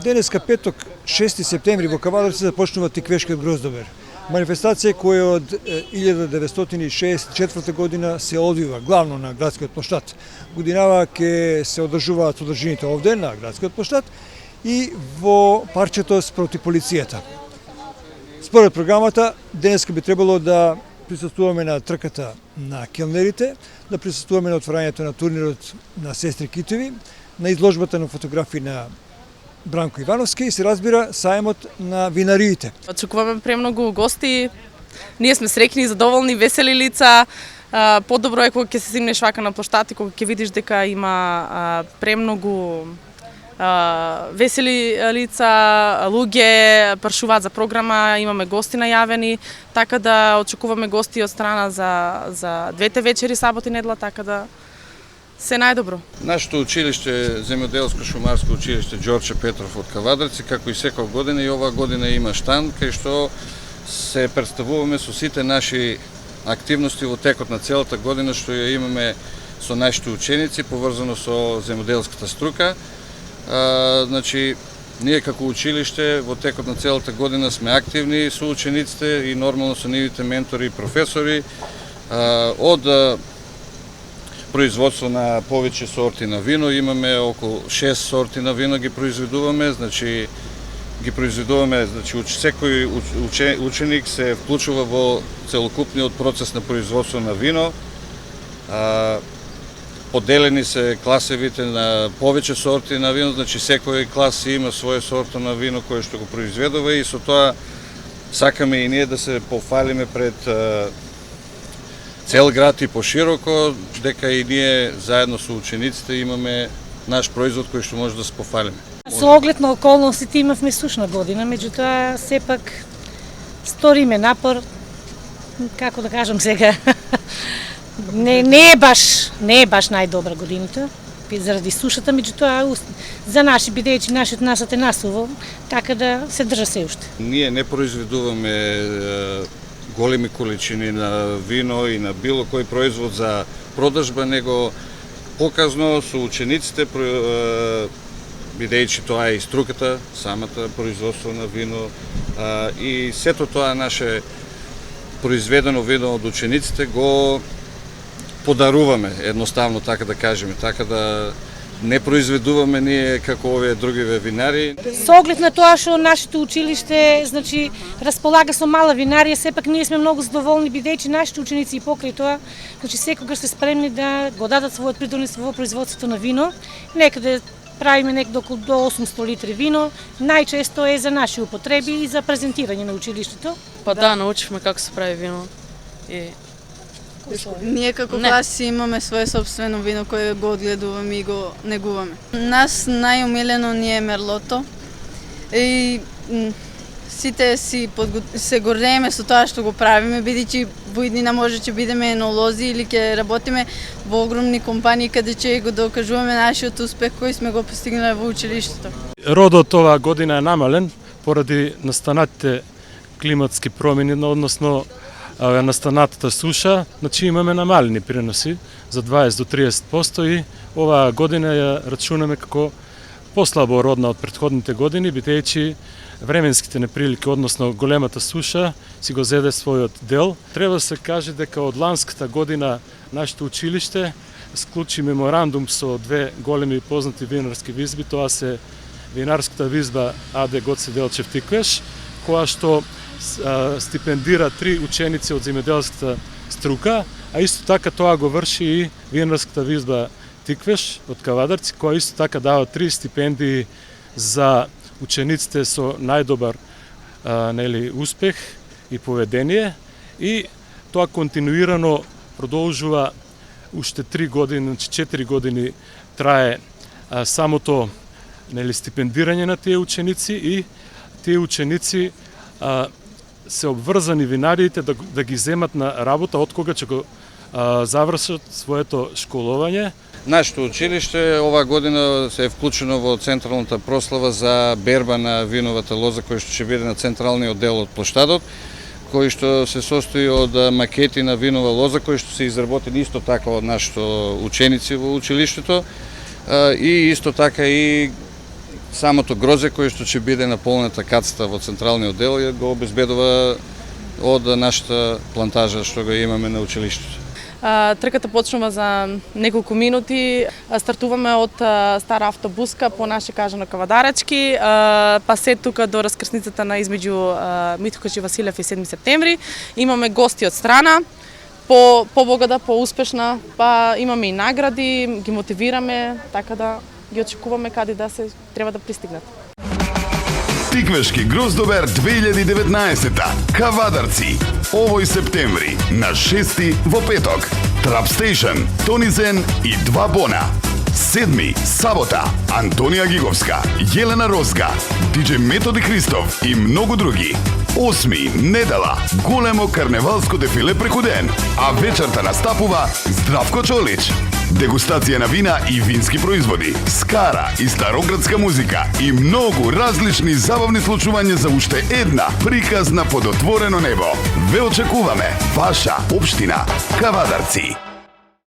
Денеска петок, 6 септември во Кавадарци започнува Тиквешкиот гроздовер. Манифестација која од 1964 година се одвива главно на градскиот плоштад. Годинава ќе се одржуваат содржините овде на градскиот плоштад и во парчето спроти полицијата. Според програмата, денеска би требало да присуствуваме на трката на келнерите, да присуствуваме на отворањето на турнирот на сестри Китови, на изложбата на фотографии на Бранко Ивановски и се разбира сајмот на винариите. Очекуваме премногу гости. Ние сме среќни, задоволни, весели лица. Подобро е кога ќе се зимнеш вака на плоштад и кога ќе видиш дека има премногу весели лица, луѓе прашуваат за програма, имаме гости најавени, така да очекуваме гости од страна за двете вечери, сабота и недела, така да се најдобро. Нашето училиште, земјоделско-шумарско училиште Ѓорче Петров од Кавадарци, како и секоја година и оваа година има штанд кај што се представуваме со сите наши активности во текот на целата година што ја имаме со нашите ученици поврзано со земјоделската струка. Значи, ние како училиште во текот на целата година сме активни со учениците и нормално со нивните ментори и професори од производство на повеќе сорти на вино, имаме околу 6 сорти на вино ги произведуваме, значи секој ученик се вклучува во целокупниот процес на производство на вино. Поделени се класевите на повеќе сорти на вино, значи секој клас има своја сорта на вино кое што го произведува и со тоа сакаме и ние да се пофалиме пред цел град и пошироко, дека и ние заедно со учениците имаме наш производ кој што може да се пофалиме. Со оглед на околностите имавме сушна година, меѓутоа сепак сториме напор, како да кажам сега, не е баш најдобра годината заради сушата, меѓутоа за наши бидејќи нашиот насад е насуво, така да се држа се уште. Ние не произведуваме големи количини на вино и на било кој производ за продажба, него показно со учениците, бидејќи тоа е и струката, самата производство на вино и сето тоа наше произведено вино од учениците го подаруваме, едноставно така да кажеме, така да не произведуваме ние како овие другиве винари. Со оглед на тоа што нашето училиште, значи, располага со мала винарија, сепак ние сме многу задоволни бидејќи нашите ученици и покрај тоа, значи секогаш се спремни да го дадат својот придонес во производството на вино. Некаде правиме некаде околу до 800 литри вино, најчесто е за наши употреби и за презентирање на училиштето. Па да, научивме како се прави вино. Ние како клас имаме свое собствено вино кое го одгледуваме и го негуваме. Нас најомилено ни е мерлото и сите се гордееме со тоа што го правиме, бидејќи во иднина може ќе бидеме енолози или ќе работиме во огромни компании каде ќе го докажуваме нашиот успех кој сме го постигнале во училиштето. Родот оваа година е намален поради настанатите климатски промени, односно настанатата суша, значи имаме намалени приноси за 20 до 30% и оваа година ја рачунаме како послабо родна од претходните години, бидејќи временските неприлики, односно големата суша, си го зеде својот дел. Треба да се каже дека од ланската година нашето училиште склучи меморандум со две големи познати винарски визби, тоа се винарската визба АД Гоце Делчев Тиквеш, која што стипендира 3 ученици од земјоделската струка, а исто така тоа го врши и винарската визба Тиквеш од Кавадарци, која исто така дава 3 стипендии за учениците со најдобар успех и поведение, и тоа континуирано продолжува уште 3 години, значи 4 години трае самото стипендирање на тие ученици и тие ученици се обврзани винариите да ги земат на работа од кога ќе го завршат своето школување. Нашето училиште оваа година се е вклучено во централната прослава за берба на виновата лоза која што ќе биде на централниот дел од плоштадот, кој што се состои од макети на винова лоза кои што се изработени исто така од нашите ученици во училиштето и исто така и самото грозе кое што ќе биде на полната кацата во централниот дел го обезбедува од нашата плантажа што го имаме на училиштето. Трката почнува за неколку минути. Стартуваме од стара автобуска по наше кажано Кавадарачки, па се тука до раскрсницата на измеѓу Митко Василев и 7 септември. Имаме гости од страна, побогата, поуспешна, па имаме и награди, ги мотивираме, така да ги очекуваме каде да се треба да пристигнат. Тиквешки Гроздобер 2019 Кавадарци овој септември на 6 во петок. Трап Стейшн, Тонизен и 2 бона. 7 сабота Антонија Гиговска, Јелена Розга, диџе Методи Христов и многу други. 8 недела големо карневалско дефиле преку ден, а вечерта настапува Здравко Чолич. Дегустација на вина и вински производи, скара и староградска музика и многу различни забавни случувања за уште една приказна под отворено небо. Ве очекуваме, ваша општина Кавадарци.